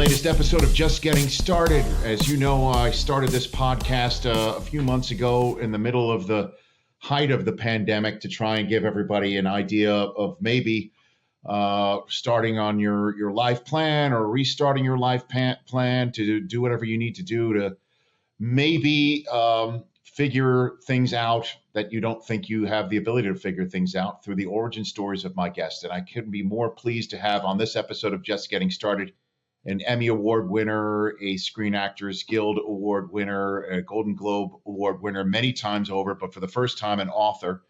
latest episode of Just Getting Started. As you know, I started this podcast a few months ago in the middle of the height of the pandemic to try and give everybody an idea of maybe starting on your life plan or restarting your life plan to do whatever you need to do to maybe figure things out that you don't think you have the ability to figure things out through the origin stories of my guests. And I couldn't be more pleased to have on this episode of Just Getting Started an Emmy Award winner, a Screen Actors Guild Award winner, a Golden Globe Award winner many times over, but for the first time an author,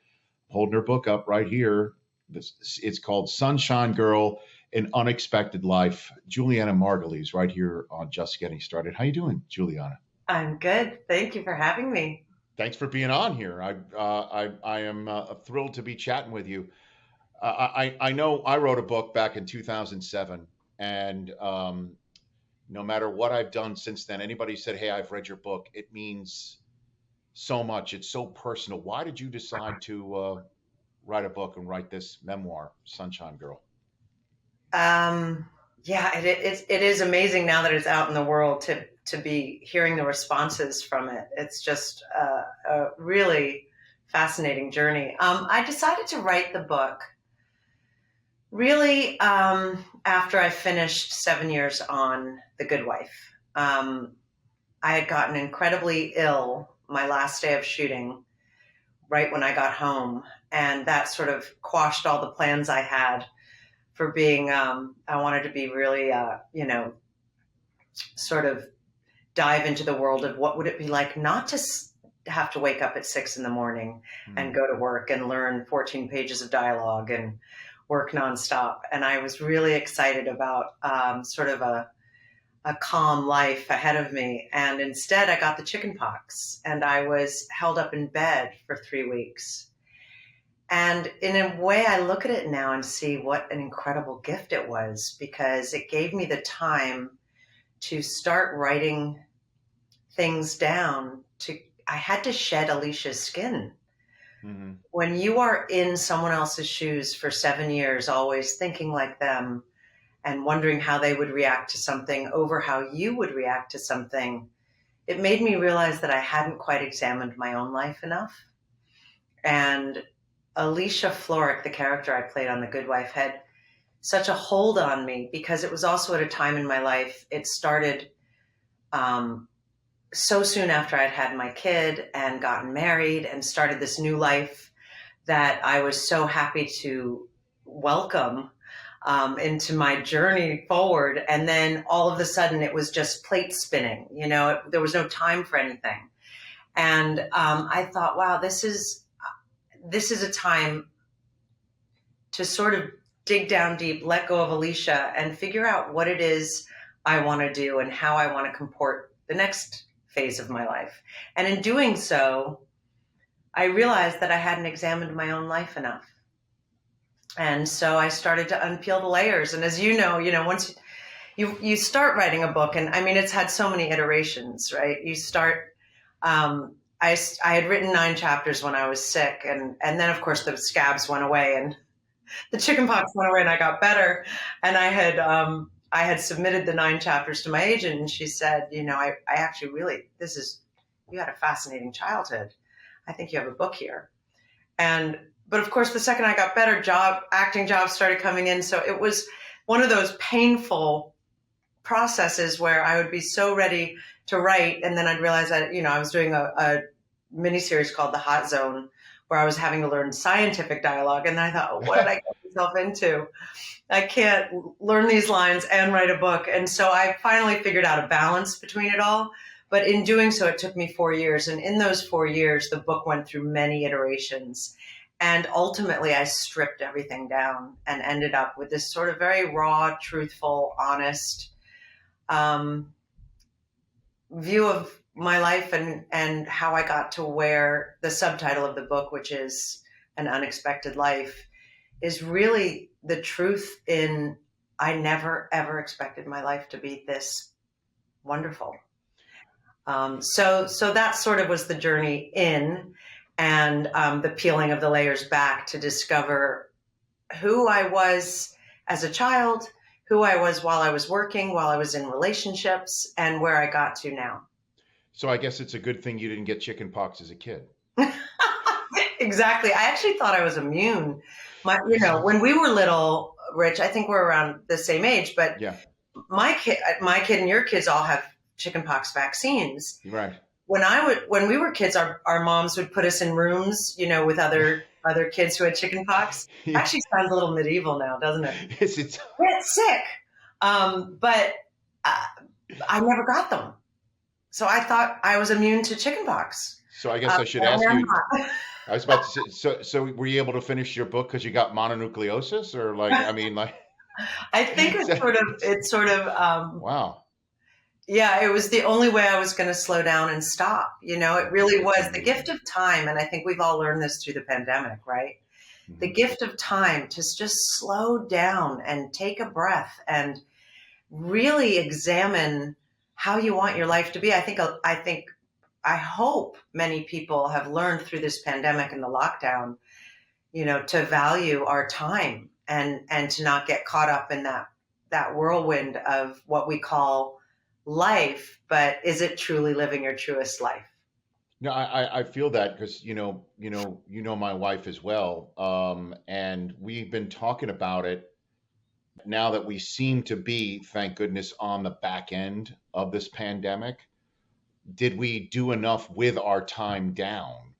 holding her book up right here. It's called Sunshine Girl, An Unexpected Life. Julianna Margulies right here on Just Getting Started. How you doing, Juliana? I'm good. Thank you for having me. Thanks for being on here. I am thrilled to be chatting with you. I know I wrote a book back in 2007, and no matter what I've done since then, anybody said, "Hey, I've read your book," it means so much. It's so personal. Why did you decide to write a book and write this memoir, Sunshine Girl? Yeah, it is amazing now that it's out in the world to be hearing the responses from it. It's just a really fascinating journey. I decided to write the book really after I finished 7 years on The Good Wife. I had gotten incredibly ill my last day of shooting right when I got home, and that sort of quashed all the plans I had for being, I wanted to be really, sort of dive into the world of what would it be like not to have to wake up at 6 a.m. and go to work and learn 14 pages of dialogue and work nonstop. And I was really excited about sort of a calm life ahead of me. And instead I got the chicken pox and I was held up in bed for 3 weeks. And in a way, I look at it now and see what an incredible gift it was, because it gave me the time to start writing things down. I had to shed Alicia's skin. Mm-hmm. When you are in someone else's shoes for 7 years, always thinking like them and wondering how they would react to something over how you would react to something, it made me realize that I hadn't quite examined my own life enough. And Alicia Florrick, the character I played on The Good Wife, had such a hold on me because it was also at a time in my life. It started so soon after I'd had my kid and gotten married and started this new life that I was so happy to welcome into my journey forward. And then all of a sudden it was just plate spinning. There was no time for anything. And I thought, wow, this is a time to sort of dig down deep, let go of Alicia, and figure out what it is I want to do and how I want to comport the next phase of my life. And in doing so, I realized that I hadn't examined my own life enough. And so I started to unpeel the layers. And as you know, once you start writing a book, and I mean, it's had so many iterations, right? You start, I had written 9 chapters when I was sick, and then of course the scabs went away and the chickenpox went away and I got better. And I had submitted the 9 chapters to my agent, and she said, I actually really, you had a fascinating childhood. I think you have a book here. But of course, the second I got better, acting jobs started coming in. So it was one of those painful processes where I would be so ready to write, and then I'd realize that, I was doing a miniseries called The Hot Zone, where I was having to learn scientific dialogue. And then I thought, oh, what did I get myself into? I can't learn these lines and write a book. And so I finally figured out a balance between it all. But in doing so, it took me 4 years. And in those 4 years, the book went through many iterations. And ultimately, I stripped everything down and ended up with this sort of very raw, truthful, honest view of my life and how I got to where the subtitle of the book, which is An Unexpected Life, is really the truth in I never, ever expected my life to be this wonderful. So that sort of was the journey in, and the peeling of the layers back to discover who I was as a child, who I was while I was working, while I was in relationships, and where I got to now. So I guess it's a good thing you didn't get chicken pox as a kid. Exactly. I actually thought I was immune. When we were little, Rich, I think we're around the same age, but Yeah, my kid and your kids all have chickenpox vaccines. right. When we were kids, our moms would put us in rooms, with other kids who had chickenpox. Yeah. Actually sounds a little medieval now, doesn't it? Yes, it's Get sick. But I never got them. So I thought I was immune to chickenpox. so I guess I should ask I'm you. not. I was about to say, so were you able to finish your book because you got mononucleosis, or I think it's sort of, wow. yeah, it was the only way I was going to slow down and stop. It really was the gift of time. And I think we've all learned this through the pandemic, right? Mm-hmm. The gift of time to just slow down and take a breath and really examine how you want your life to be. I hope many people have learned through this pandemic and the lockdown, to value our time and to not get caught up in that whirlwind of what we call life, but is it truly living your truest life? No, I feel that because my wife as well, and we've been talking about it now that we seem to be, thank goodness, on the back end of this pandemic. Did we do enough with our time down?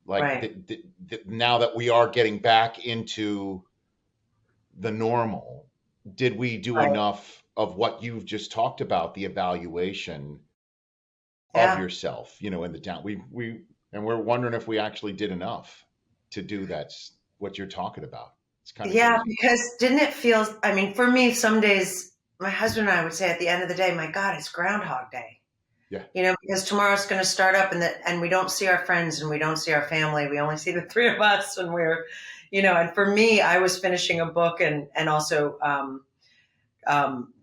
Like Right. now that we are getting back into the normal, did we do Right. enough of what you've just talked about, the evaluation of Yeah. yourself, in the down? We're wondering if we actually did enough to do that's what you're talking about. It's kind of Yeah, crazy. because didn't it feel, for me, some days, my husband and I would say at the end of the day, my God, it's Groundhog Day. Yeah. Because tomorrow's going to start up and we don't see our friends and we don't see our family. We only see the three of us and and for me, I was finishing a book and also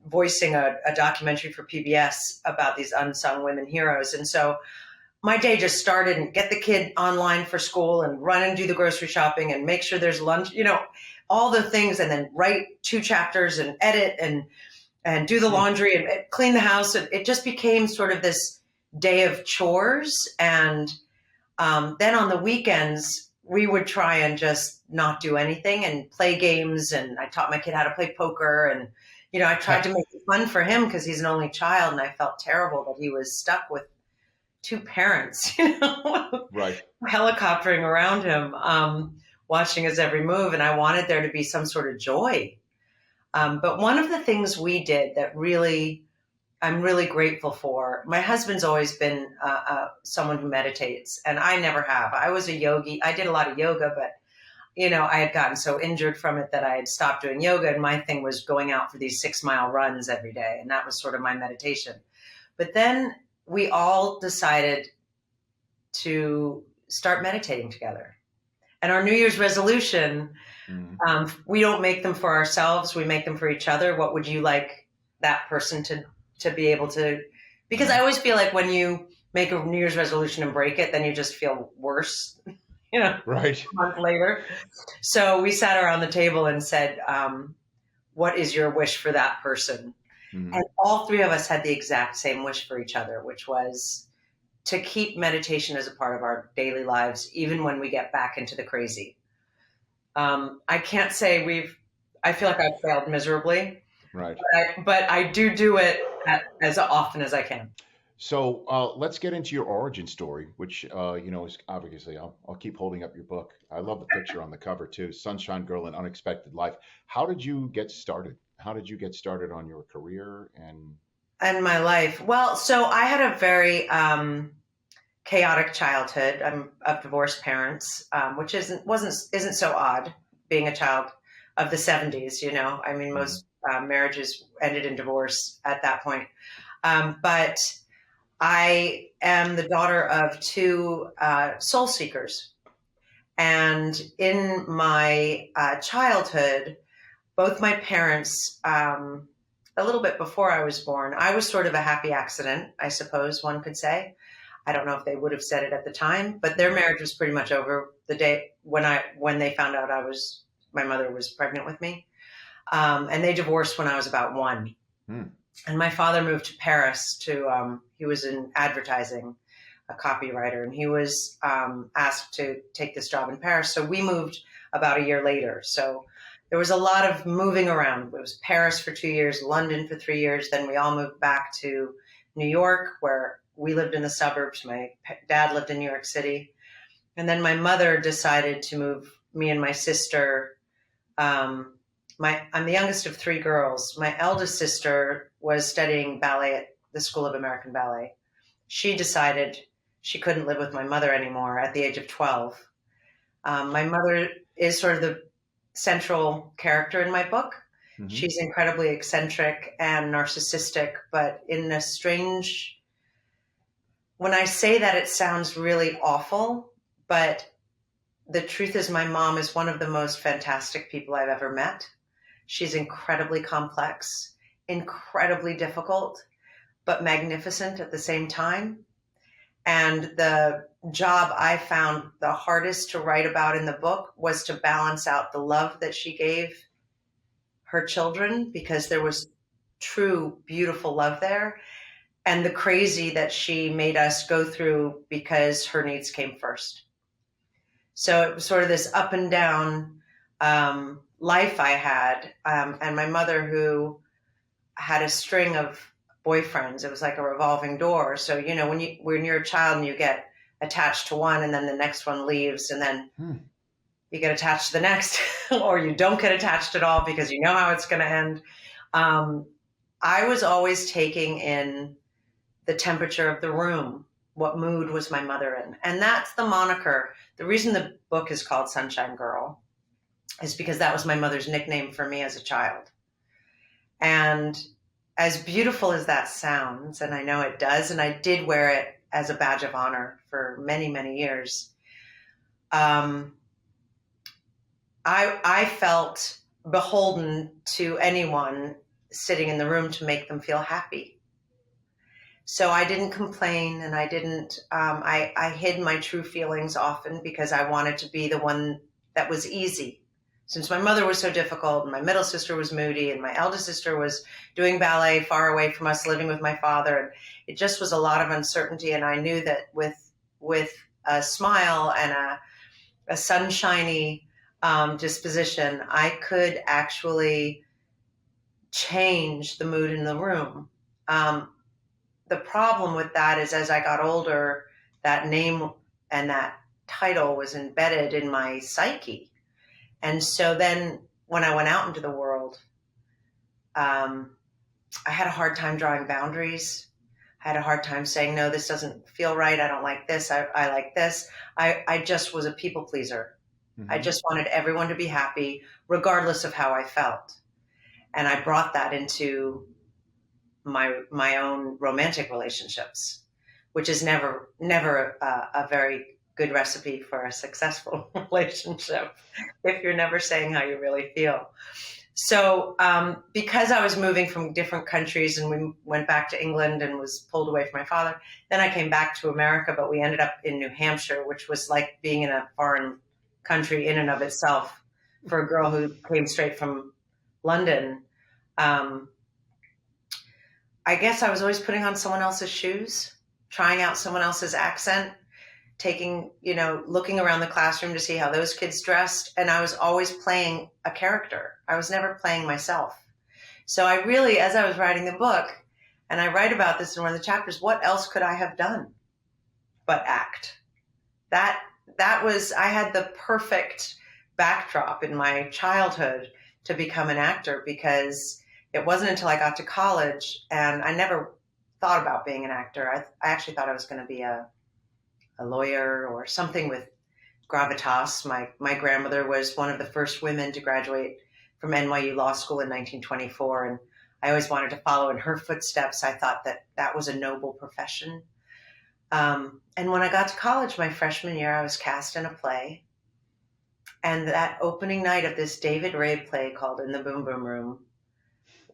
voicing a documentary for PBS about these unsung women heroes. And so my day just started and get the kid online for school and run and do the grocery shopping and make sure there's lunch, all the things, and then write 2 chapters and edit and do the laundry and clean the house. It just became sort of this day of chores. And then on the weekends, we would try and just not do anything and play games. And I taught my kid how to play poker. And, I tried to make it fun for him because he's an only child. And I felt terrible that he was stuck with 2 parents, Right. helicoptering around him, watching his every move. And I wanted there to be some sort of joy. But one of the things we did that I'm really grateful for, my husband's always been someone who meditates, and I never have. I was a yogi. I did a lot of yoga, but, I had gotten so injured from it that I had stopped doing yoga. And my thing was going out for these 6-mile runs every day. And that was sort of my meditation. But then we all decided to start meditating together. And our New Year's resolution, we don't make them for ourselves. We make them for each other. What would you like that person to be able to? Because I always feel like when you make a New Year's resolution and break it, then you just feel worse, Right. a month later. So we sat around the table and said, what is your wish for that person? Mm-hmm. And all 3 of us had the exact same wish for each other, which was to keep meditation as a part of our daily lives, even when we get back into the crazy. I can't say I feel like I've failed miserably, Right. but I do it as often as I can. So let's get into your origin story, which, is obviously, I'll keep holding up your book. I love the picture on the cover too. Sunshine Girl, An Unexpected Life. How did you get started? How did you get started on your career and my life? Well, so I had a very chaotic childhood. I'm of divorced parents, which isn't so odd being a child of the 70s. Most marriages ended in divorce at that point. But I am the daughter of 2 soul seekers. And in my childhood, both my parents, a little bit before I was born, I was sort of a happy accident, I suppose one could say. I don't know if they would have said it at the time, but their marriage was pretty much over the day when they found out my mother was pregnant with me. And they divorced when I was about 1. And my father moved to Paris he was in advertising, a copywriter, and he was asked to take this job in Paris. So we moved about a year later. So there was a lot of moving around. It was Paris for 2 years, London for 3 years. Then we all moved back to New York, where we lived in the suburbs. My dad lived in New York City. And then my mother decided to move me and my sister. I'm the youngest of 3 girls. My eldest sister was studying ballet at the School of American Ballet. She decided she couldn't live with my mother anymore at the age of 12. My mother is sort of the central character in my book. Mm-hmm. She's incredibly eccentric and narcissistic, but in a strange, when I say that, it sounds really awful, but the truth is my mom is one of the most fantastic people I've ever met. She's incredibly complex, incredibly difficult, but magnificent at the same time. And the job I found the hardest to write about in the book was to balance out the love that she gave her children, because there was true, beautiful love there, and the crazy that she made us go through because her needs came first. So it was sort of this up and down life I had. And my mother, who had a string of boyfriends, it was like a revolving door. So, you know, when you're a child and you get attached to one and then the next one leaves, and then you get attached to the next, or you don't get attached at all because you know how it's going to end. I was always taking in the temperature of the room. What mood was my mother in? And that's the moniker. The reason the book is called Sunshine Girl is because that was my mother's nickname for me as a child. And as beautiful as that sounds, and I know it does, and I did wear it as a badge of honor for many, many years, I felt beholden to anyone sitting in the room to make them feel happy. So I didn't complain, and I didn't, I hid my true feelings often because I wanted to be the one that was easy. Since my mother was so difficult, and my middle sister was moody, and my eldest sister was doing ballet far away from us, living with my father, and it just was a lot of uncertainty. And I knew that with a smile and a sunshiny disposition, I could actually change the mood in the room. The problem with that is, as I got older, that name and that title was embedded in my psyche. And so then when I went out into the world, I had a hard time drawing boundaries. I had a hard time saying, no, this doesn't feel right. I don't like this. I like this. I just was a people pleaser. Mm-hmm. I just wanted everyone to be happy, regardless of how I felt. And I brought that into my own romantic relationships, which is never a very good recipe for a successful relationship if you're never saying how you really feel. So because I was moving from different countries, and we went back to England and was pulled away from my father, then I came back to America, but we ended up in New Hampshire, which was like being in a foreign country in and of itself for a girl who came straight from London. I guess I was always putting on someone else's shoes, trying out someone else's accent, looking around the classroom to see how those kids dressed. And I was always playing a character. I was never playing myself. So I really, as I was writing the book, and I write about this in one of the chapters, what else could I have done but act? That was, I had the perfect backdrop in my childhood to become an actor, because it wasn't until I got to college, and I never thought about being an actor. I actually thought I was going to be a lawyer or something with gravitas. My grandmother was one of the first women to graduate from NYU Law School in 1924, and I always wanted to follow in her footsteps. I thought that was a noble profession. And when I got to college my freshman year, I was cast in a play. And that opening night of this David Ray play called In the Boom Boom Room,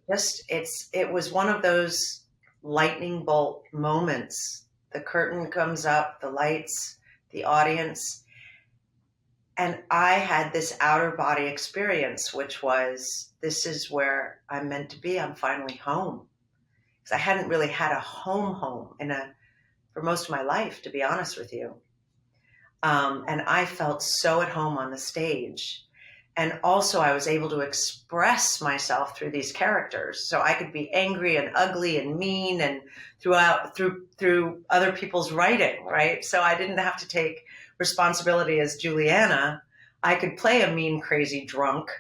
it was one of those lightning bolt moments. The curtain comes up, the lights, the audience, And I had this outer body experience, which was, this is where I'm meant to be. I'm finally home. Because I hadn't really had a home for most of my life, to be honest with you. And I felt so at home on the stage. And also I was able to express myself through these characters. So I could be angry and ugly and mean and through other people's writing, right? So I didn't have to take responsibility as Juliana. I could play a mean, crazy drunk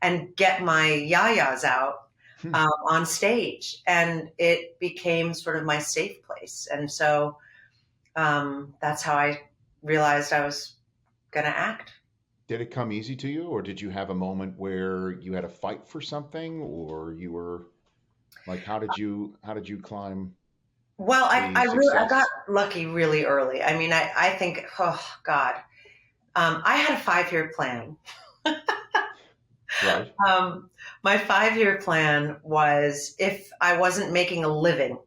and get my yayas out on stage. And it became sort of my safe place. And so that's how I realized I was going to act. Did it come easy to you, or did you have a moment where you had to fight for something, or you were like, how did you climb? Well, I got lucky really early. I mean, I think, oh God, I had a 5-year plan. Right. My 5-year plan was, if I wasn't making a living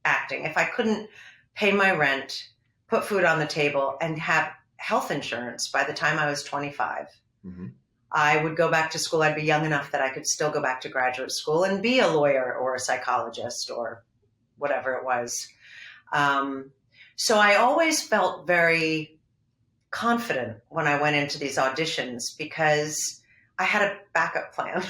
acting, if I couldn't pay my rent, put food on the table, and have health insurance by the time I was 25, Mm-hmm. I would go back to school. I'd be young enough that I could still go back to graduate school and be a lawyer or a psychologist or whatever it was. So I always felt very confident when I went into these auditions because I had a backup plan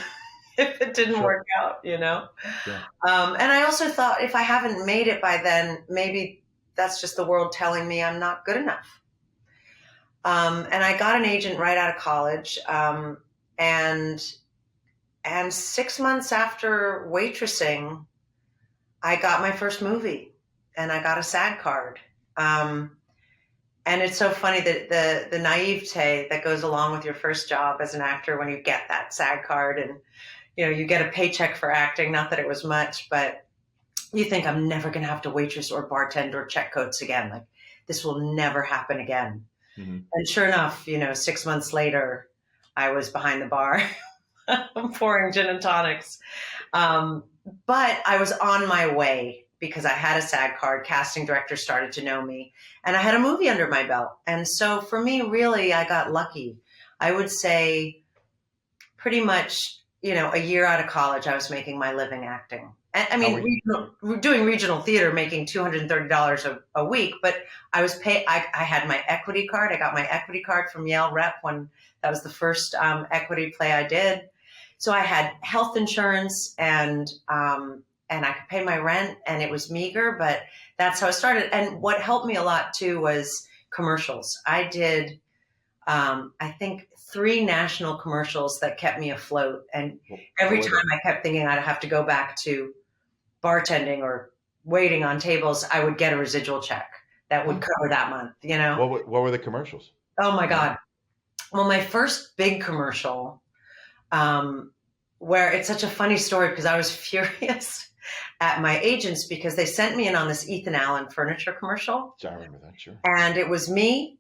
if it didn't work out, you know? Yeah. And I also thought, if I haven't made it by then, maybe that's just the world telling me I'm not good enough. And I got an agent right out of college. And 6 months after waitressing, I got my first movie and I got a SAG card. And it's so funny that the naivete that goes along with your first job as an actor when you get that SAG card and, you know, you get a paycheck for acting, not that it was much, but you think, I'm never going to have to waitress or bartend or check coats again. Like, this will never happen again. Mm-hmm. And sure enough, you know, 6 months later, I was behind the bar pouring gin and tonics. But I was on my way because I had a SAG card. Casting directors started to know me and I had a movie under my belt. And so for me, really, I got lucky. I would say pretty much, you know, a year out of college, I was making my living acting. I mean, doing regional theater, making $230 a week, but I was paid. I had my equity card. I got my equity card from Yale Rep when that was the first equity play I did. So I had health insurance and I could pay my rent, and it was meager, but that's how I started. And what helped me a lot too was commercials. I did, I think, 3 national commercials that kept me afloat. And every time I kept thinking I'd have to go back to bartending or waiting on tables, I would get a residual check that would cover that month, you know? What were the commercials? Oh my God. Well, my first big commercial, where it's such a funny story because I was furious at my agents because they sent me in on this Ethan Allen furniture commercial. I remember that, sure. And it was me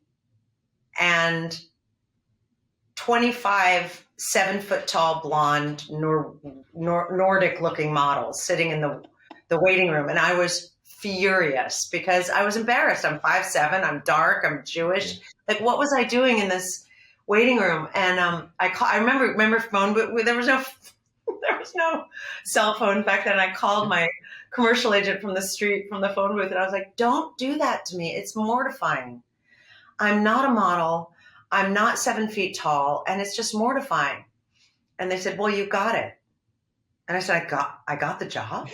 and 25 7-foot-tall blonde Nordic looking models sitting in the waiting room. And I was furious because I was embarrassed. I'm 5'7", I'm dark, I'm Jewish. Like, what was I doing in this waiting room? And I remember phone, but there was no cell phone back then. I called my commercial agent from the street, from the phone booth, and I was like, don't do that to me. It's mortifying. I'm not a model. I'm not 7 feet tall, and it's just mortifying. And they said, well, you got it. And I said, I got the job?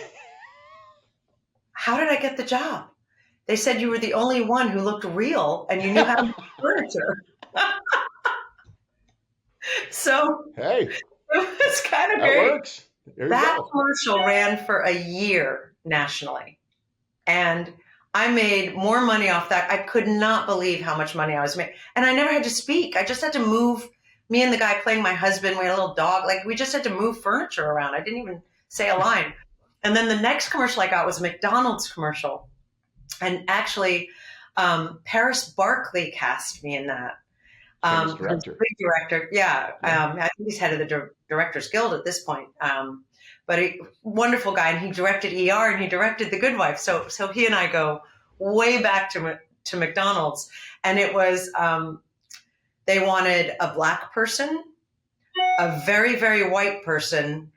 How did I get the job? They said you were the only one who looked real and you knew how to make furniture. So hey, it was kind of that great. Works. That commercial ran for a year nationally. And I made more money off that. I could not believe how much money I was making. And I never had to speak. I just had to move. Me and the guy playing my husband, we had a little dog. Like, we just had to move furniture around. I didn't even say a line. And then the next commercial I got was a McDonald's commercial. And actually, Paris Barkley cast me in that. Director. Big director. Yeah. I think he's head of the Directors Guild at this point. But a wonderful guy, and he directed ER and he directed The Good Wife. So he and I go way back to McDonald's. And it was They wanted a black person, a very, very white person,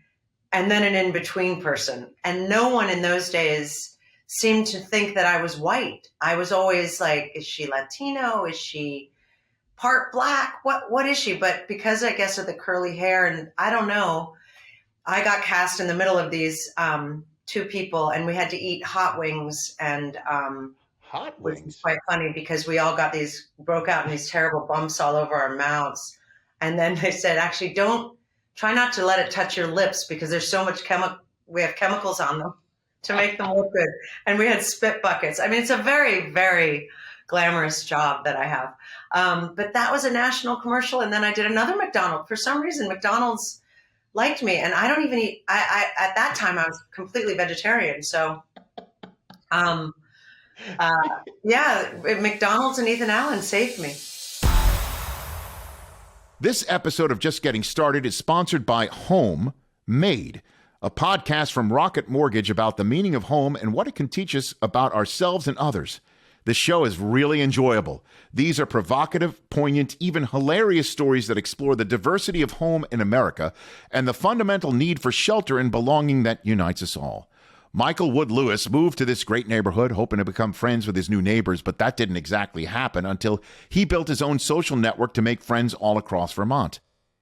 and then an in-between person. And no one in those days seemed to think that I was white. I was always like, is she Latino? Is she part black? What is she? But because I guess of the curly hair, and I don't know, I got cast in the middle of these two people, and we had to eat hot wings, and Hot which is wings. quite funny because we all got broke out in these terrible bumps all over our mouths. And then they said, actually, try not to let it touch your lips because there's so much we have chemicals on them to make them look good. And we had spit buckets. I mean, it's a very, very glamorous job that I have. But that was a national commercial. And then I did another McDonald's. For some reason, McDonald's liked me. And I don't even eat, at that time, I was completely vegetarian. So, McDonald's and Ethan Allen saved me. This episode of Just Getting Started is sponsored by Home Made, a podcast from Rocket Mortgage about the meaning of home and what it can teach us about ourselves and others. The show is really enjoyable. These are provocative, poignant, even hilarious stories that explore the diversity of home in America and the fundamental need for shelter and belonging that unites us all. Michael Wood Lewis moved to this great neighborhood hoping to become friends with his new neighbors, but that didn't exactly happen until he built his own social network to make friends all across Vermont.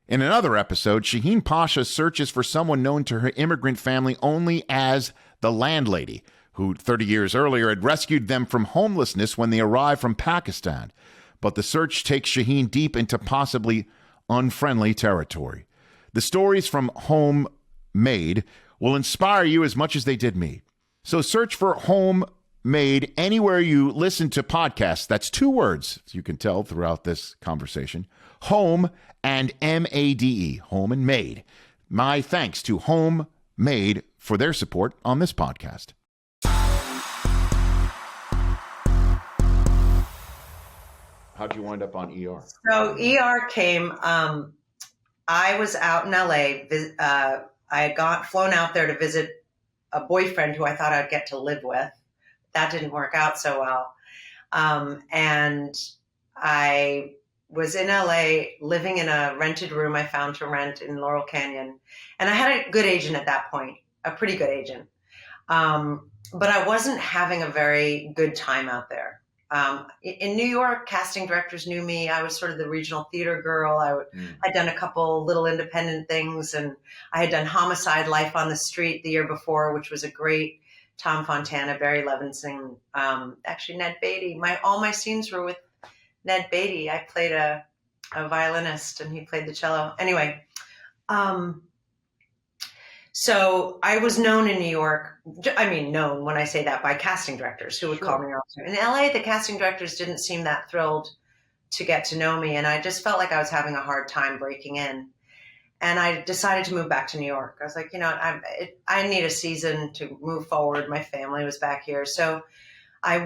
In another episode, Shaheen Pasha searches for someone known to her immigrant family only as the landlady, who 30 years earlier had rescued them from homelessness when they arrived from Pakistan. But the search takes Shaheen deep into possibly unfriendly territory. The stories from Home Made will inspire you as much as they did me. So search for Home Made anywhere you listen to podcasts. That's two words, as you can tell throughout this conversation. Home and M-A-D-E, Home and Made. My thanks to Home Made for their support on this podcast. How'd you wind up on ER? So ER came, I was out in LA. I had flown out there to visit a boyfriend who I thought I'd get to live with. That didn't work out so well. And I was in LA living in a rented room I found to rent in Laurel Canyon. And I had a good agent at that point, a pretty good agent. But I wasn't having a very good time out there. In New York, casting directors knew me. I was sort of the regional theater girl. I'd done a couple little independent things, and I had done Homicide: Life on the Street the year before, which was a great Tom Fontana, Barry Levinson, actually Ned Beatty. All my scenes were with Ned Beatty. I played a violinist, and he played the cello. Anyway, so I was known in New York. I mean, known when I say that by casting directors who would call me all the time. In LA, the casting directors didn't seem that thrilled to get to know me. And I just felt like I was having a hard time breaking in. And I decided to move back to New York. I was like, I need a season to move forward. My family was back here. So I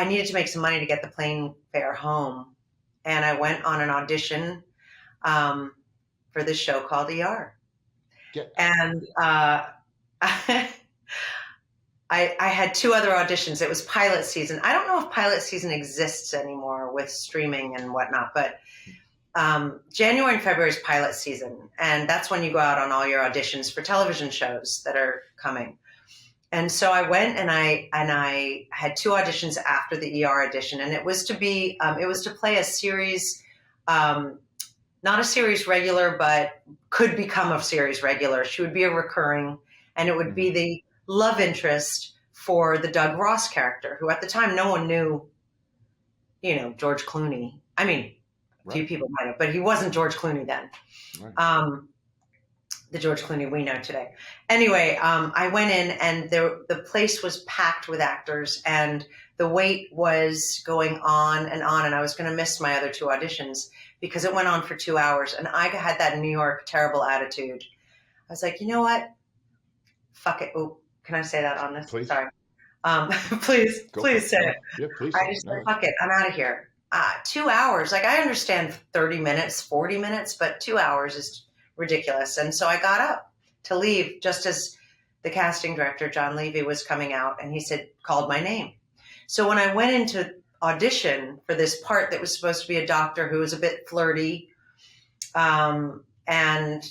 needed to make some money to get the plane fare home. And I went on an audition for this show called ER. And I had two other auditions. It was pilot season. I don't know if pilot season exists anymore with streaming and whatnot, but January and February is pilot season. And that's when you go out on all your auditions for television shows that are coming. And so I went and I had two auditions after the ER audition. And it was to play a series, not a series regular, but could become a series regular. She would be a recurring, and it would be the love interest for the Doug Ross character, who at the time no one knew, George Clooney. I mean, a few people might have, but he wasn't George Clooney then. Right. The George Clooney we know today. Anyway, I went in, and the place was packed with actors, and the wait was going on, and I was going to miss my other two auditions because it went on for 2 hours. And I had that New York terrible attitude. I was like, you know what? Fuck it. Oh, can I say that on this? Please. Sorry. Please say it. Yeah, please. I just said, fuck it. I'm out of here. 2 hours. Like, I understand 30 minutes, 40 minutes, but 2 hours is ridiculous. And so I got up to leave just as the casting director, John Levy, was coming out, and he called my name. So when I went into audition for this part that was supposed to be a doctor who was a bit flirty. And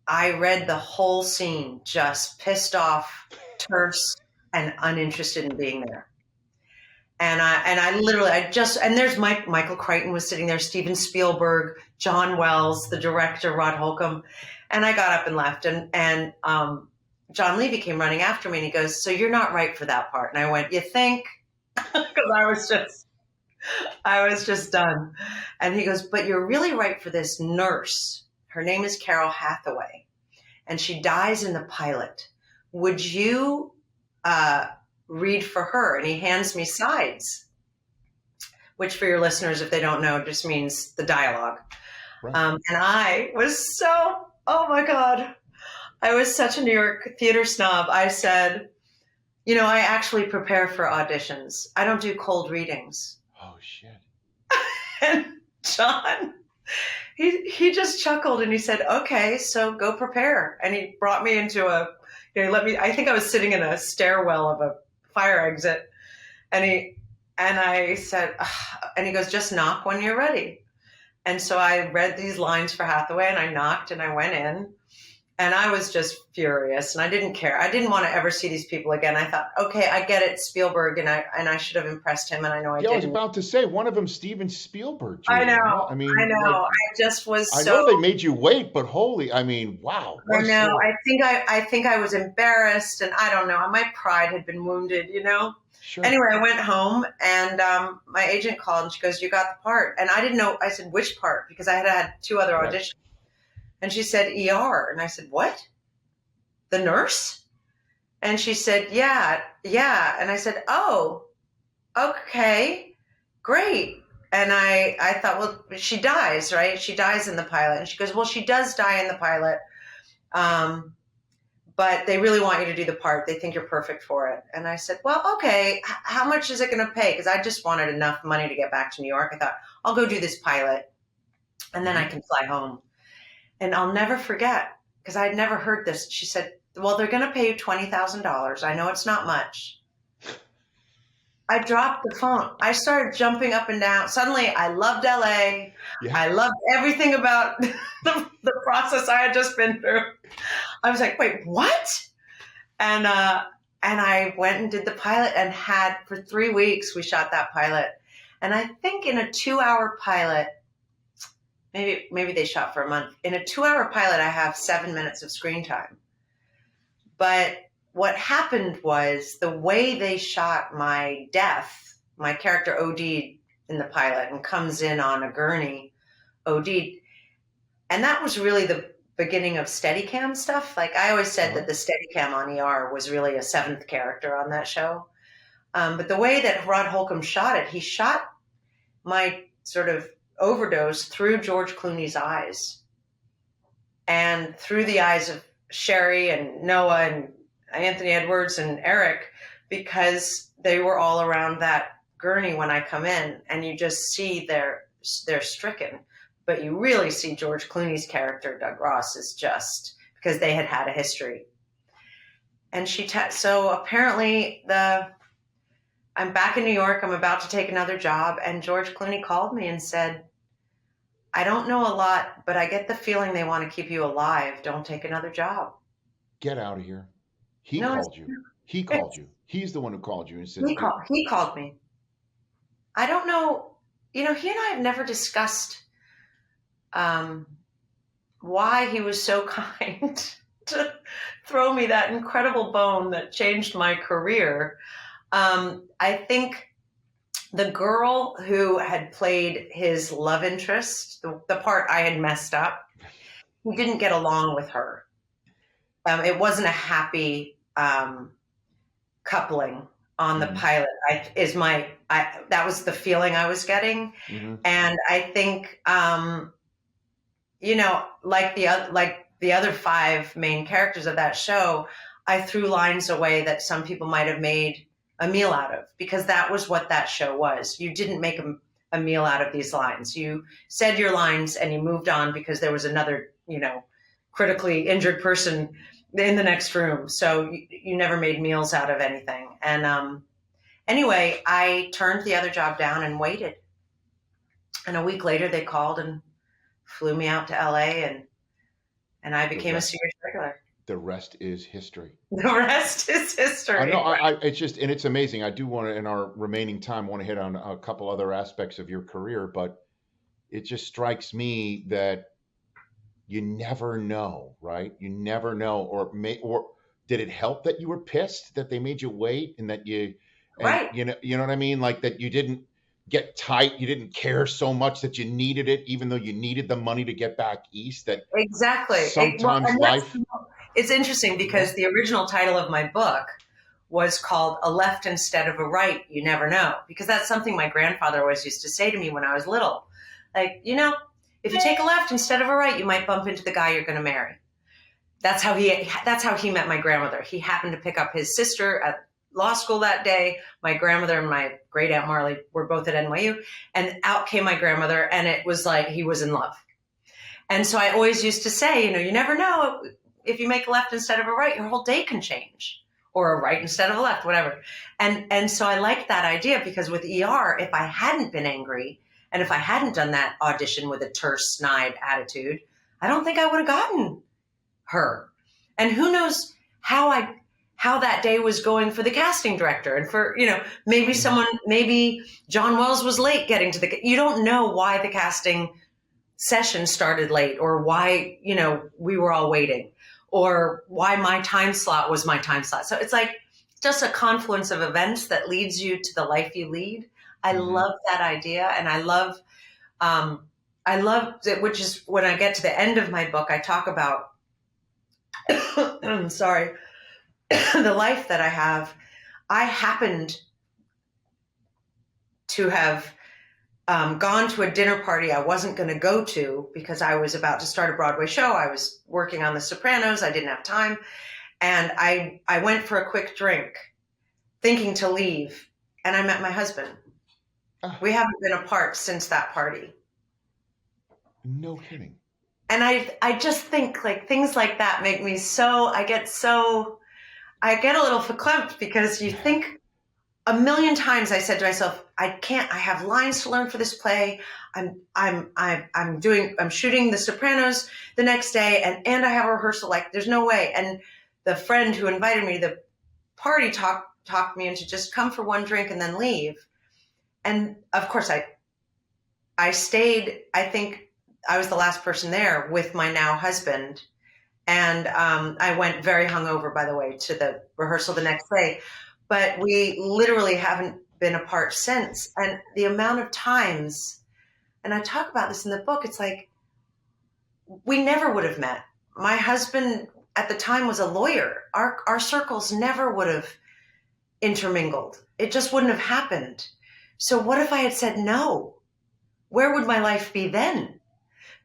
I read the whole scene, just pissed off, terse, and uninterested in being there. And there's Michael Crichton was sitting there, Steven Spielberg, John Wells, the director, Rod Holcomb. And I got up and left. And John Levy came running after me and he goes, "So you're not right for that part." And I went, "You think?" Because I was just done. And he goes, "But you're really right for this nurse. Her name is Carol Hathaway. And she dies in the pilot. Would you read for her?" And he hands me sides, which for your listeners, if they don't know, just means the dialogue. Right. And I was oh my God, I was such a New York theater snob. I said, I actually prepare for auditions. I don't do cold readings. Oh, shit. And John, he just chuckled and he said, "Okay, so go prepare." And he brought me into I think I was sitting in a stairwell of a fire exit. And I said, and he goes, "Just knock when you're ready." And so I read these lines for Hathaway and I knocked and I went in and I was just furious and I didn't care. I didn't want to ever see these people again. I thought, okay, I get it, Spielberg, and I should have impressed him, and I know I didn't. I was about to say, one of them, Steven Spielberg. Juliana. I know. I just was I know they made you wait, but wow. I know. I think I was embarrassed, and I don't know. My pride had been wounded, Sure. Anyway, I went home and my agent called and she goes, "You got the part." And I didn't know. I said, "Which part?" Because I had 2 other auditions. And she said, "ER." And I said, "What? The nurse?" And she said, yeah. And I said, "Oh, okay, great." And I thought, well, she dies, right? She dies in the pilot. And she goes, "Well, she does die in the pilot. But they really want you to do the part. They think you're perfect for it." And I said, "Well, okay, how much is it going to pay?" Because I just wanted enough money to get back to New York. I thought, I'll go do this pilot and then I can fly home. And I'll never forget, because I'd never heard this. She said, "Well, they're going to pay you $20,000. I know it's not much." I dropped the phone. I started jumping up and down. Suddenly, I loved LA. Yeah. I loved everything about the process I had just been through. I was like, "Wait, what?" And I went and did the pilot and for 3 weeks, we shot that pilot. And I think in a 2-hour pilot, maybe they shot for a month. In a 2-hour pilot, I have 7 minutes of screen time. But what happened was the way they shot my death, my character OD'd in the pilot and comes in on a gurney, OD'd. And that was really the beginning of Steadicam stuff. Like I always said that the Steadicam on ER was really a 7th character on that show. But the way that Rod Holcomb shot it, he shot my sort of overdose through George Clooney's eyes and through the eyes of Sherry and Noah and Anthony Edwards and Eric, because they were all around that gurney when I come in, and you just see they're stricken. But you really see George Clooney's character, Doug Ross, is just because they had a history. And so apparently I'm back in New York. I'm about to take another job. And George Clooney called me and said, "I don't know a lot, but I get the feeling they want to keep you alive. Don't take another job." Get out of here. He called you. He called you. He's the one who called you and said, He called me. I don't know. He and I have never discussed why he was so kind to throw me that incredible bone that changed my career. I think the girl who had played his love interest, the part I had messed up, he didn't get along with her. It wasn't a happy coupling on the pilot. That was the feeling I was getting. Mm-hmm. And I think, like the other 5 main characters of that show, I threw lines away that some people might have made a meal out of, because that was what that show was. You didn't make a meal out of these lines. You said your lines and you moved on because there was another, critically injured person in the next room. So you never made meals out of anything. And Anyway, I turned the other job down and waited. And a week later, they called and flew me out to LA, and I became a series regular. The rest is history. The rest is history. I know. It's just, and it's amazing. I do want to, in our remaining time, want to hit on a couple other aspects of your career, but it just strikes me that you never know, right? You never know, or did it help that you were pissed that they made you wait, and that Right. you know what I mean? Like that you didn't get tight, you didn't care so much that you needed it, even though you needed the money to get back east. That exactly. sometimes life. It's interesting because the original title of my book was called A Left Instead of a Right, You Never Know, because that's something my grandfather always used to say to me when I was little. Like, if you take a left instead of a right, you might bump into the guy you're going to marry. That's how he met my grandmother. He happened to pick up his sister at law school that day. My grandmother and my great aunt Marley were both at NYU, and out came my grandmother, and it was like he was in love. And so I always used to say, you never know. If you make a left instead of a right, your whole day can change, or a right instead of a left, whatever. And so I liked that idea, because with ER, if I hadn't been angry and if I hadn't done that audition with a terse, snide attitude, I don't think I would have gotten her. And who knows how that day was going for the casting director, and for, maybe John Wells was late getting to you don't know why the casting session started late, or why, we were all waiting, or why my time slot was my time slot. So it's like just a confluence of events that leads you to the life you lead. I love that idea. And I love it, which is when I get to the end of my book, I talk about, I'm sorry, the life that I have. I happened to have gone to a dinner party I wasn't going to go to because I was about to start a Broadway show. I was working on The Sopranos. I didn't have time. And I went for a quick drink thinking to leave. And I met my husband. We haven't been apart since that party. No kidding. And I just think like things like that make me I get a little verklempt, because you think a million times I said to myself, I have lines to learn for this play. I'm shooting The Sopranos the next day, and I have a rehearsal. Like, there's no way. And the friend who invited me to the party talked me into just come for one drink and then leave. And of course I stayed. I think I was the last person there with my now husband. And I went very hungover, by the way, to the rehearsal the next day. But we literally haven't been apart since. And the amount of times, and I talk about this in the book, it's like we never would have met. My husband at the time was a lawyer. Our circles never would have intermingled. It just wouldn't have happened. So what if I had said no? Where would my life be then?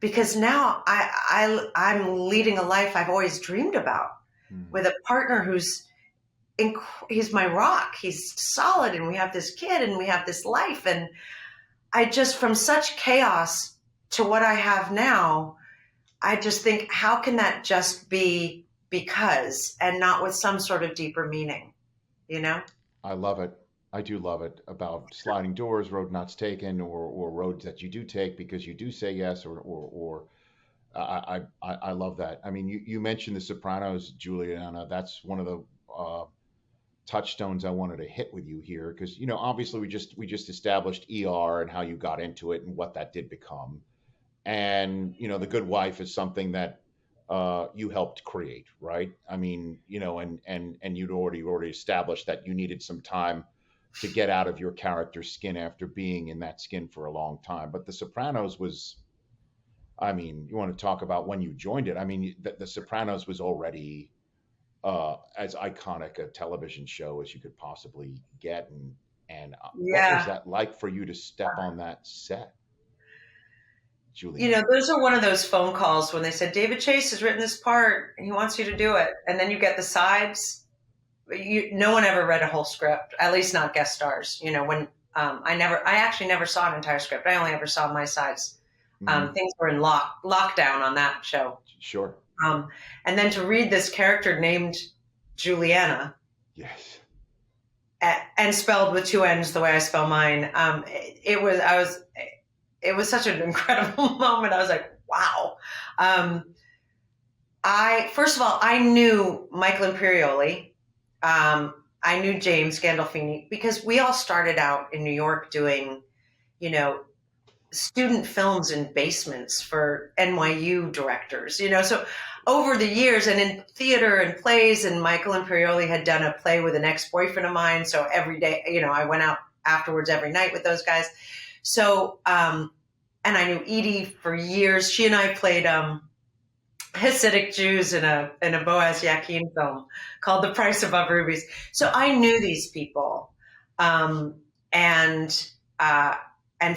Because now I'm leading a life I've always dreamed about, with a partner he's my rock. He's solid, and we have this kid, and we have this life. And I just, from such chaos to what I have now, I just think, how can that just be because, and not with some sort of deeper meaning, I love it. I do love it, about sliding doors, road not taken, or roads that you do take because you do say yes, or I love that. I mean, you mentioned The Sopranos, Juliana. That's one of the touchstones I wanted to hit with you here, because obviously we just established ER and how you got into it and what that did become, and The Good Wife is something that you helped create, right? I mean, and you'd already established that you needed some time to get out of your character's skin after being in that skin for a long time. But The Sopranos was, I mean, you want to talk about when you joined it. I mean, the Sopranos was already as iconic a television show as you could possibly get. And what was that like for you to step on that set, Julie? Those are one of those phone calls when they said, David Chase has written this part and he wants you to do it. And then you get the sides. No one ever read a whole script, at least not guest stars. When I actually never saw an entire script. I only ever saw my sides. Things were in lockdown on that show. Sure. And then to read this character named Juliana. Yes. and spelled with two N's the way I spell mine. It was such an incredible moment. I was like, wow. First of all, I knew Michael Imperioli. I knew James Gandolfini because we all started out in New York doing, student films in basements for NYU directors, so over the years and in theater and plays, and Michael Imperioli had done a play with an ex-boyfriend of mine. So every day, I went out afterwards every night with those guys. So, and I knew Edie for years. She and I played, Hasidic Jews in a Boaz Yakin film called The Price Above Rubies. So I knew these people. And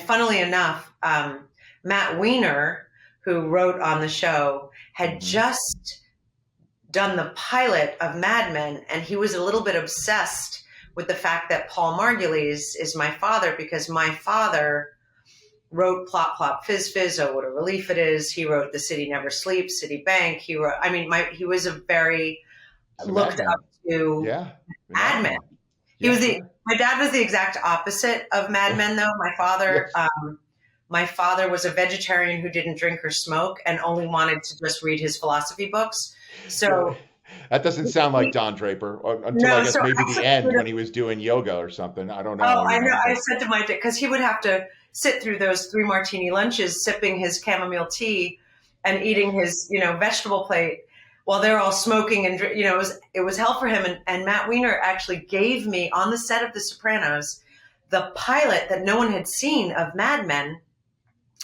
funnily enough, Matt Weiner, who wrote on the show, had just done the pilot of Mad Men, and he was a little bit obsessed with the fact that Paul Margulies is my father, because my father wrote Plop Plop Fizz Fizz, Oh What a Relief It Is. He wrote The City Never Sleeps, Citibank. He was a very looked up to Mad Men. My dad was the exact opposite of Mad Men, though. My father was a vegetarian who didn't drink or smoke and only wanted to just read his philosophy books. So that doesn't sound like Don Draper, until maybe the end when he was doing yoga or something. I don't know. Oh, I know. I said to my dad, because he would have to sit through those 3 martini lunches, sipping his chamomile tea and eating his, vegetable plate while they're all smoking, and it was hell for him. And Matt Weiner actually gave me, on the set of The Sopranos, the pilot that no one had seen of Mad Men,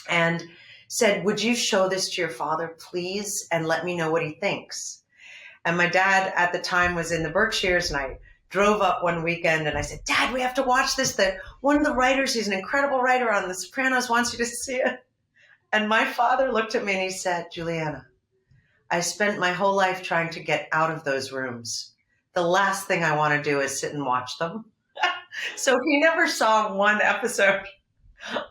and said, "Would you show this to your father, please, and let me know what he thinks?" And my dad at the time was in the Berkshires, and I drove up one weekend and I said, "Dad, we have to watch this. One of the writers, he's an incredible writer on The Sopranos, wants you to see it." And my father looked at me and he said, "Juliana, I spent my whole life trying to get out of those rooms. The last thing I want to do is sit and watch them." So he never saw one episode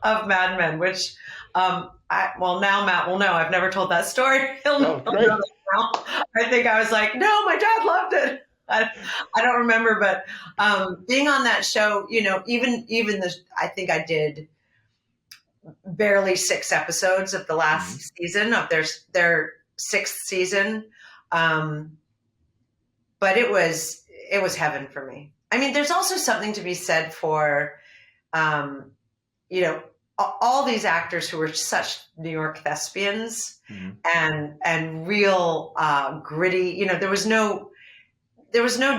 of Mad Men, which, now Matt will know. I've never told that story. He'll know that now. I think I was like, "No, my dad loved it." I don't remember, but being on that show, even I think I did barely 6 episodes of the last season of their 6th season. But it was heaven for me. I mean, there's also something to be said for, all these actors who were such New York thespians and real gritty. There was no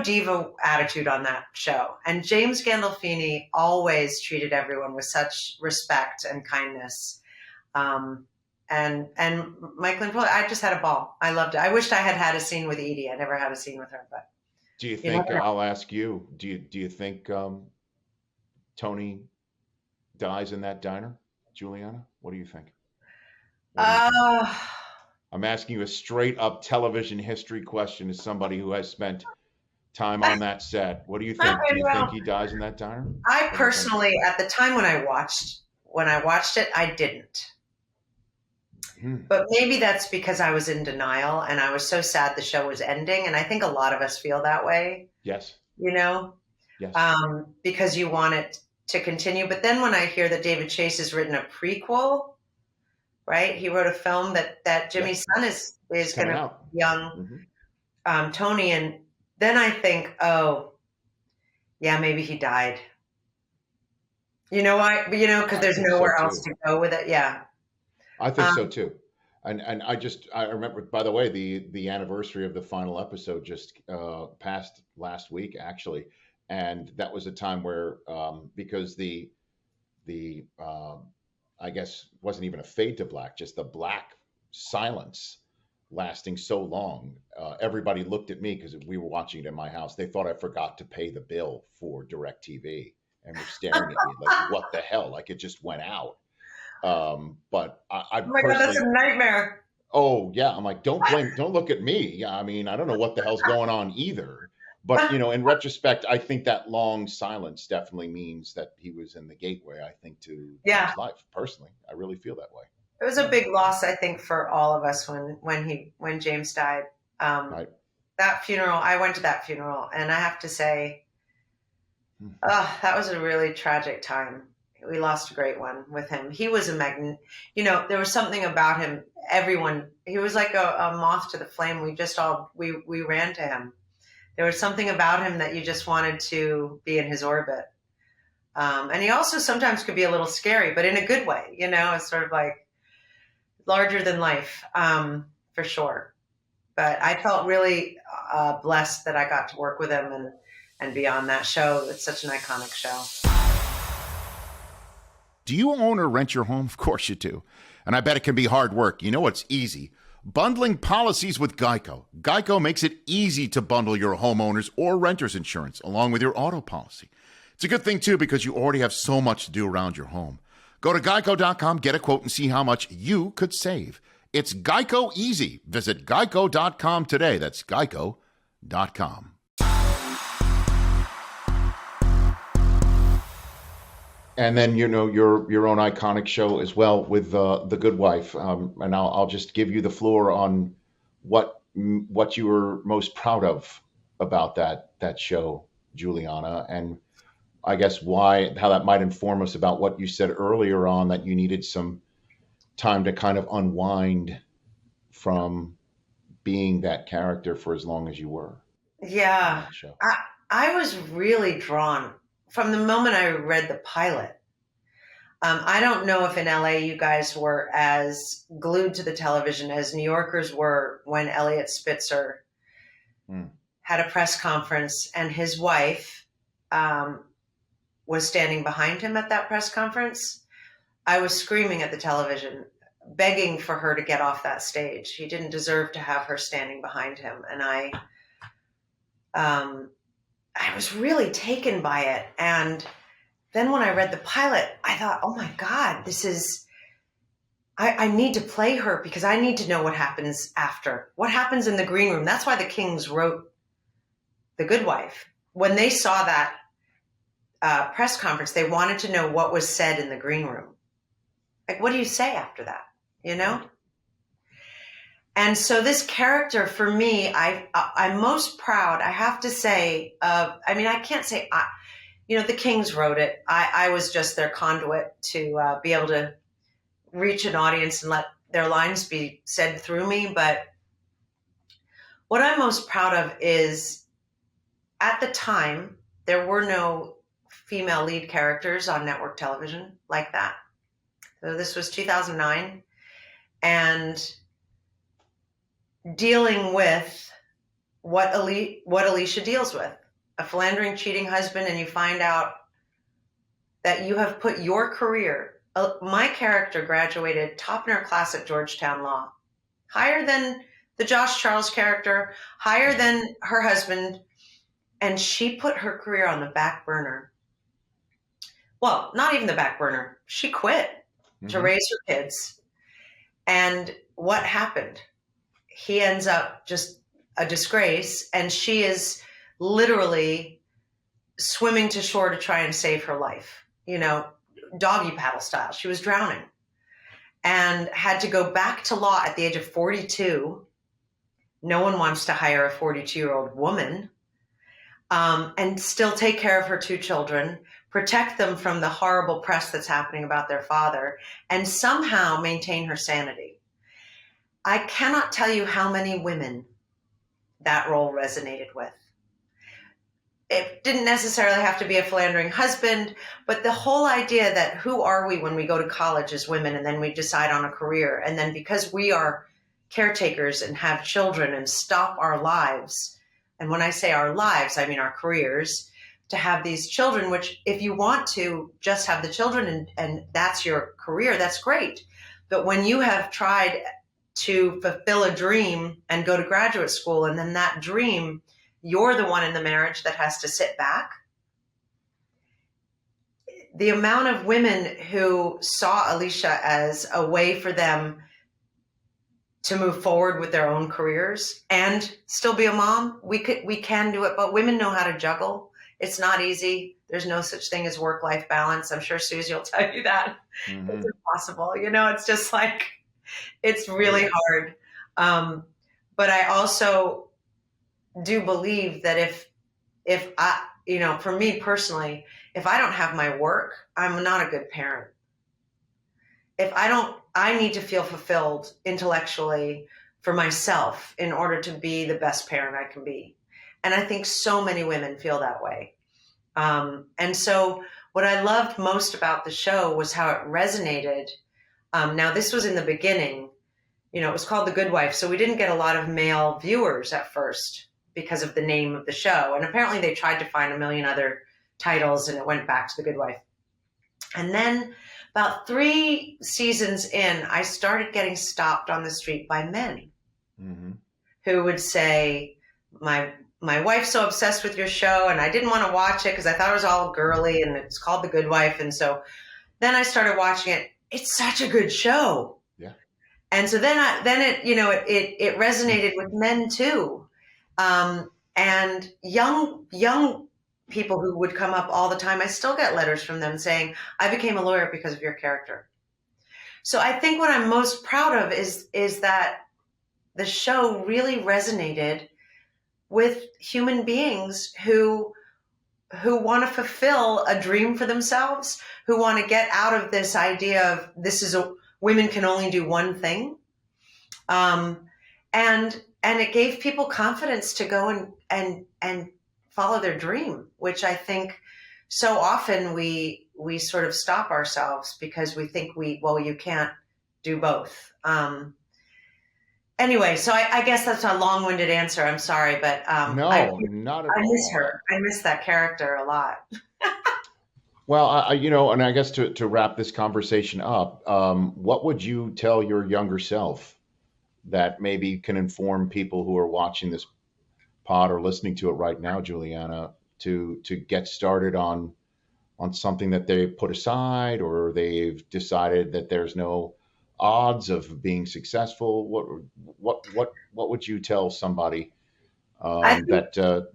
diva attitude on that show. And James Gandolfini always treated everyone with such respect and kindness. And Michael and I just had a ball. I loved it. I wished I had a scene with Edie. I never had a scene with her, but. Do you think, I'll ask you, do you think Tony dies in that diner? Juliana, what do you think? I'm asking you a straight up television history question as somebody who has spent time on that set. What do you think? Do you think he dies in that diner? I personally, at the time when I watched it, I didn't. But maybe that's because I was in denial and I was so sad the show was ending. And I think a lot of us feel that way. Yes. Yes. Because you want it to continue. But then when I hear that David Chase has written a prequel, right? He wrote a film that Jimmy's son is going to be young Tony. And then I think, oh, yeah, maybe he died. You know why? Because there's nowhere else to go with it. Yeah. I think so too. And I remember, by the way, the anniversary of the final episode just passed last week, actually. And that was a time where, because the I guess wasn't even a fade to black, just the black silence lasting so long. Everybody looked at me because we were watching it in my house. They thought I forgot to pay the bill for DirecTV and were staring at me like, what the hell? Like it just went out. But I oh my God, that's a nightmare. Oh yeah. I'm like, don't look at me. I mean, I don't know what the hell's going on either. But, in retrospect, I think that long silence definitely means that he was in the gateway, I think, to his life. Personally, I really feel that way. It was a big loss, I think, for all of us when James died. Right. That funeral, I went to that funeral, and I have to say, That was a really tragic time. We lost a great one with him. He was a magnet. There was something about him. He was like a moth to the flame. We ran to him. There was something about him that you just wanted to be in his orbit. And he also sometimes could be a little scary, but in a good way. It's sort of like larger than life, for sure. But I felt really blessed that I got to work with him and be on that show. It's such an iconic show. Do you own or rent your home? Of course you do. And I bet it can be hard work. You know what's easy? Bundling policies with Geico. Geico makes it easy to bundle your homeowners or renters insurance along with your auto policy. It's a good thing, too, because you already have so much to do around your home. Go to geico.com, get a quote, and see how much you could save. It's Geico easy. Visit geico.com today. That's geico.com. And then, your own iconic show as well with The Good Wife. And I'll just give you the floor on what you were most proud of about that show, Juliana, and I guess how that might inform us about what you said earlier on, that you needed some time to kind of unwind from being that character for as long as you were. Yeah. I was really drawn from the moment I read the pilot. I don't know if in LA you guys were as glued to the television as New Yorkers were when Elliot Spitzer had a press conference and his wife was standing behind him at that press conference. I was screaming at the television, begging for her to get off that stage. He didn't deserve to have her standing behind him. And I was really taken by it. And then when I read the pilot, I thought, oh my God, I need to play her because I need to know what happens after. What happens in the green room? That's why the Kings wrote The Good Wife. When they saw that press conference, they wanted to know what was said in the green room. Like, what do you say after that? And so this character, for me, I'm most proud, I have to say, I can't say, the Kings wrote it. I was just their conduit to be able to reach an audience and let their lines be said through me. But what I'm most proud of is, at the time, there were no female lead characters on network television like that. So this was 2009, and dealing with what Alicia deals with, a philandering, cheating husband, and you find out that you have put your career. My character graduated top in her class at Georgetown Law, higher than the Josh Charles character, higher than her husband, and she put her career on the back burner. Well, not even the back burner. She quit to raise her kids. And what happened? He ends up just a disgrace, and she is literally swimming to shore to try and save her life, doggy paddle style. She was drowning and had to go back to law at the age of 42. No one wants to hire a 42-year-old woman, and still take care of her two children, protect them from the horrible press that's happening about their father, and somehow maintain her sanity. I cannot tell you how many women that role resonated with. It didn't necessarily have to be a philandering husband, but the whole idea that who are we when we go to college as women, and then we decide on a career, and then because we are caretakers and have children and stop our lives, and when I say our lives, I mean our careers, to have these children, which if you want to just have the children and that's your career, that's great. But when you have tried to fulfill a dream and go to graduate school, and then that dream, you're the one in the marriage that has to sit back. The amount of women who saw Alicia as a way for them to move forward with their own careers and still be a mom, we can do it, but women know how to juggle. It's not easy. There's no such thing as work-life balance. I'm sure Susie will tell you that. It's impossible. It's just like, it's really hard. But I also do believe that if for me personally, if I don't have my work, I'm not a good parent. I need to feel fulfilled intellectually for myself in order to be the best parent I can be. And I think so many women feel that way. And so what I loved most about the show was how it resonated. Now, this was in the beginning, it was called The Good Wife. So we didn't get a lot of male viewers at first because of the name of the show. And apparently they tried to find a million other titles and it went back to The Good Wife. And then about 3 seasons in, I started getting stopped on the street by men who would say, my wife's so obsessed with your show and I didn't want to watch it because I thought it was all girly and it's called The Good Wife. And so then I started watching it. It's such a good show. Yeah. And so then it resonated with men too. And young people who would come up all the time. I still get letters from them saying, I became a lawyer because of your character. So I think what I'm most proud of is that the show really resonated with human beings who want to fulfill a dream for themselves, who want to get out of this idea of women can only do one thing. And it gave people confidence to go and follow their dream, which I think so often we sort of stop ourselves because we think you can't do both. Anyway, so I guess that's a long-winded answer. I'm sorry, but No, not at all. I miss her. I miss that character a lot. Well, and I guess to wrap this conversation up, what would you tell your younger self that maybe can inform people who are watching this pod or listening to it right now, Juliana, to get started on something that they've put aside or they've decided that there's no odds of being successful? What would you tell somebody that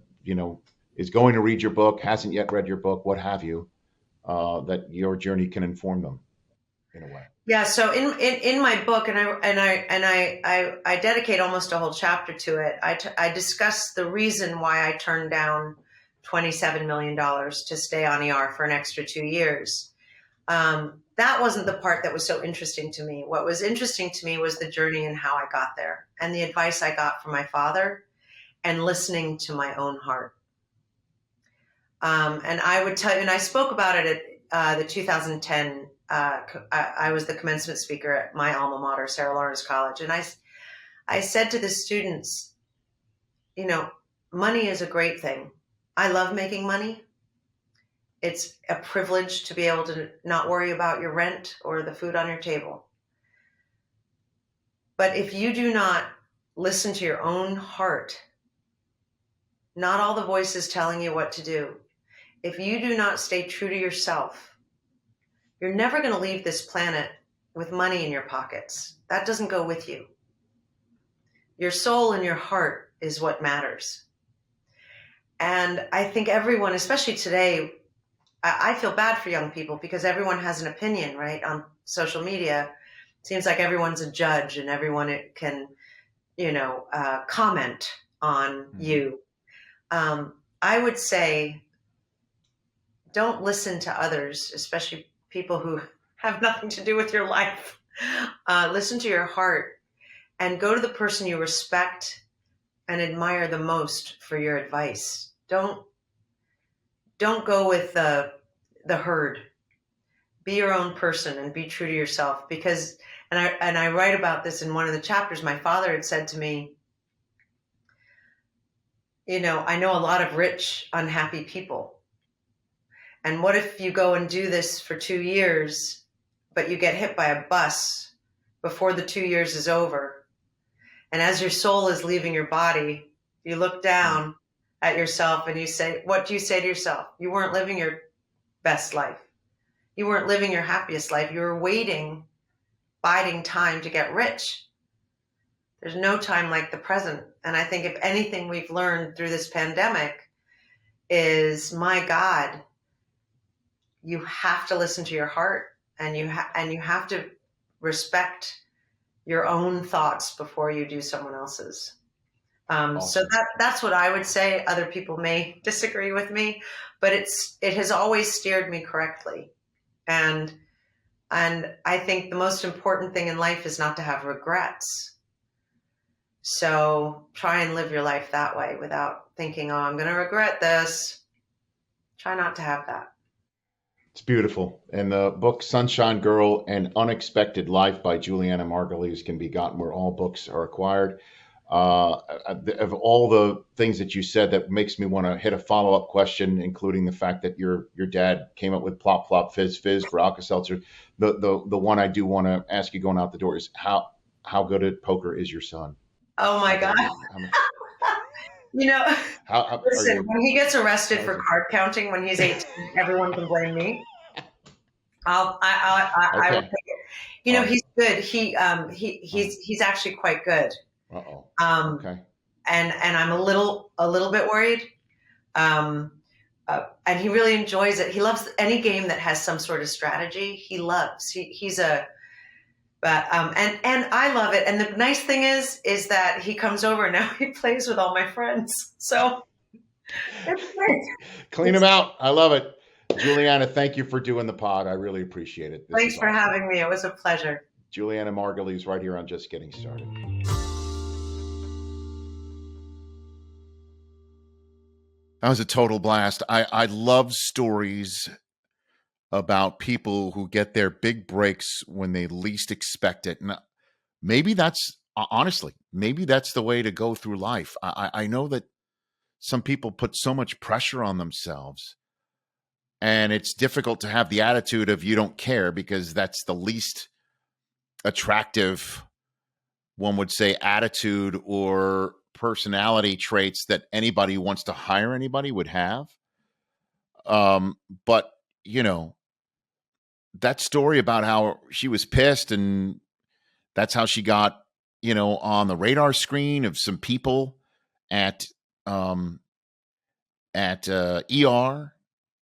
is going to read your book, hasn't yet read your book, what have you, that your journey can inform them in a way? Yeah. So in my book, and I dedicate almost a whole chapter to it. I discuss the reason why I turned down $27 million to stay on ER for an extra 2 years. That wasn't the part that was so interesting to me. What was interesting to me was the journey and how I got there and the advice I got from my father and listening to my own heart. And I would tell you, and I spoke about it at the 2010, I was the commencement speaker at my alma mater, Sarah Lawrence College. And I said to the students, money is a great thing. I love making money. It's a privilege to be able to not worry about your rent or the food on your table. But if you do not listen to your own heart, not all the voices telling you what to do, if you do not stay true to yourself, you're never going to leave this planet with money in your pockets. That doesn't go with you. Your soul and your heart is what matters. And I think everyone, especially today, I feel bad for young people because everyone has an opinion, right? On social media, it seems like everyone's a judge and everyone can, comment on you. I would say, don't listen to others, especially people who have nothing to do with your life. Listen to your heart and go to the person you respect and admire the most for your advice. Don't go with the herd. Be your own person and be true to yourself. Because, and I write about this in one of the chapters. My father had said to me, I know a lot of rich, unhappy people. And what if you go and do this for 2 years, but you get hit by a bus before the 2 years is over? And as your soul is leaving your body, you look down at yourself and you say, what do you say to yourself? You weren't living your best life. You weren't living your happiest life. You were biding time to get rich. There's no time like the present. And I think if anything we've learned through this pandemic is, my God, you have to listen to your heart and you have to respect your own thoughts before you do someone else's. So Awesome. that's what I would say. Other people may disagree with me, but it has always steered me correctly. And I think the most important thing in life is not to have regrets. So try and live your life that way without thinking, oh, I'm going to regret this. Try not to have that. It's beautiful. And the book Sunshine Girl, An Unexpected Life by Julianna Margulies can be gotten where all books are acquired. Of all the things that you said, that makes me want to hit a follow-up question, including the fact that your dad came up with Plop Plop Fizz Fizz for Alka-Seltzer. The one I do want to ask you going out the door is how good at poker is your son? Oh my God. You know, listen, when he gets arrested for card counting when he's 18, everyone can blame me. I will take it. You know, he's good. He's actually quite good. Uh-oh. Okay. And I'm a little bit worried. And he really enjoys it. He loves any game that has some sort of strategy. He loves. And I love it. And the nice thing is that he comes over and now he plays with all my friends. So it's great. Clean him out. I love it. Juliana, thank you for doing the pod. I really appreciate it. Thanks for having me. It was a pleasure. Julianna Margulies right here on Just Getting Started. That was a total blast. I love stories about people who get their big breaks when they least expect it. And maybe that's, honestly, maybe that's the way to go through life. I know that some people put so much pressure on themselves, and it's difficult to have the attitude of you don't care, because that's the least attractive, one would say, attitude or personality traits that anybody who wants to hire anybody would have. But, you know, that story about how she was pissed and that's how she got, you know, on the radar screen of some people at ER,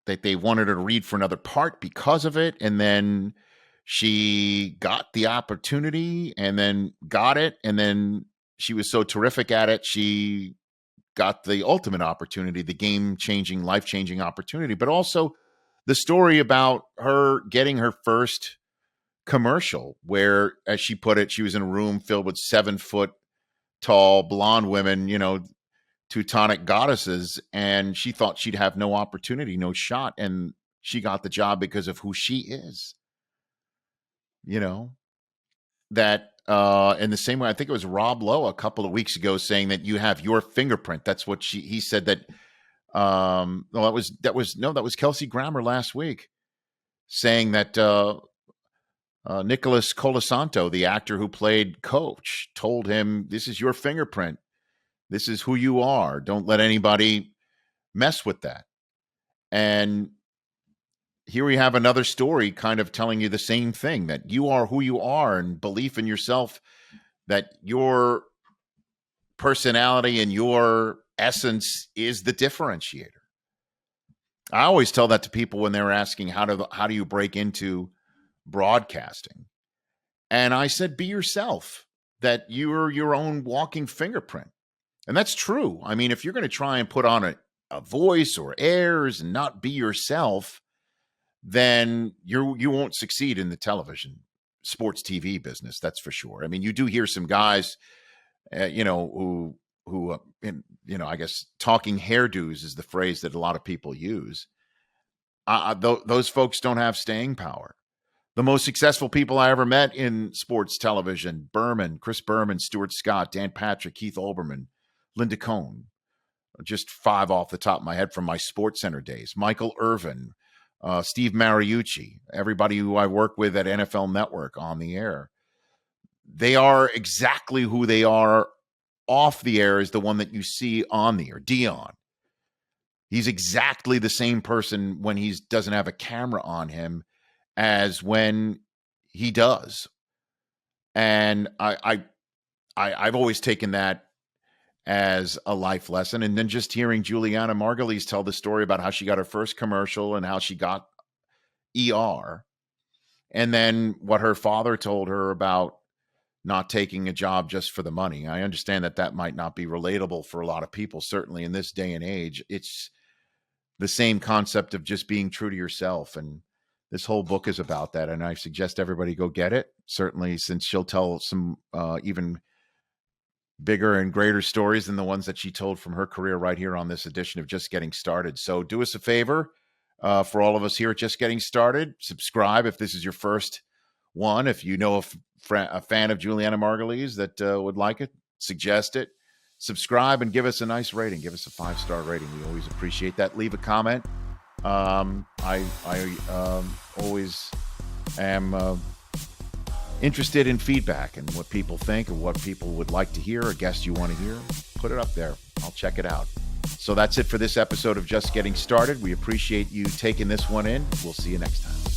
that they wanted her to read for another part because of it. And then she got the opportunity and then got it. And then she was so terrific at it, she got the ultimate opportunity, the game-changing, life-changing opportunity. But also the story about her getting her first commercial where, as she put it, she was in a room filled with 7-foot tall blonde women, you know, Teutonic goddesses, and she thought she'd have no opportunity, no shot. And she got the job because of who she is. You know, that in the same way, I think it was Rob Lowe a couple of weeks ago saying that you have your fingerprint. That's what he said that. No, that was Kelsey Grammer last week saying that Nicholas Colasanto, the actor who played Coach, told him, "This is your fingerprint. This is who you are. Don't let anybody mess with that." And here we have another story kind of telling you the same thing, that you are who you are, and belief in yourself, that your personality and your essence is the differentiator. I always tell that to people when they're asking, how do you break into broadcasting? And I said, be yourself, that you're your own walking fingerprint. And that's true. I mean, if you're going to try and put on a voice or airs and not be yourself, then you won't succeed in the television, sports TV business. That's for sure. I mean, you do hear some guys, you know, who you know, I guess talking hairdos is the phrase that a lot of people use. Those folks don't have staying power. The most successful people I ever met in sports television: Chris Berman, Stuart Scott, Dan Patrick, Keith Olbermann, Linda Cohn, just 5 off the top of my head from my SportsCenter days. Michael Irvin, Steve Mariucci, everybody who I work with at NFL Network on the air. They are exactly who they are off the air is the one that you see on the air. Dion, he's exactly the same person when he doesn't have a camera on him as when he does. And I've always taken that as a life lesson. And then just hearing Julianna Margulies tell the story about how she got her first commercial and how she got ER, and then what her father told her about not taking a job just for the money. I understand that that might not be relatable for a lot of people, certainly in this day and age. It's the same concept of just being true to yourself. And this whole book is about that. And I suggest everybody go get it, certainly, since she'll tell some even bigger and greater stories than the ones that she told from her career right here on this edition of Just Getting Started. So do us a favor, for all of us here at Just Getting Started, subscribe if this is your first one. If you know a fan of Julianna Margulies that would like it, suggest it. Subscribe and give us a nice rating. Give us a 5-star rating. We always appreciate that. Leave a comment. I always am interested in feedback and what people think and what people would like to hear, a guest you want to hear. Put it up there. I'll check it out. So that's it for this episode of Just Getting Started. We appreciate you taking this one in. We'll see you next time.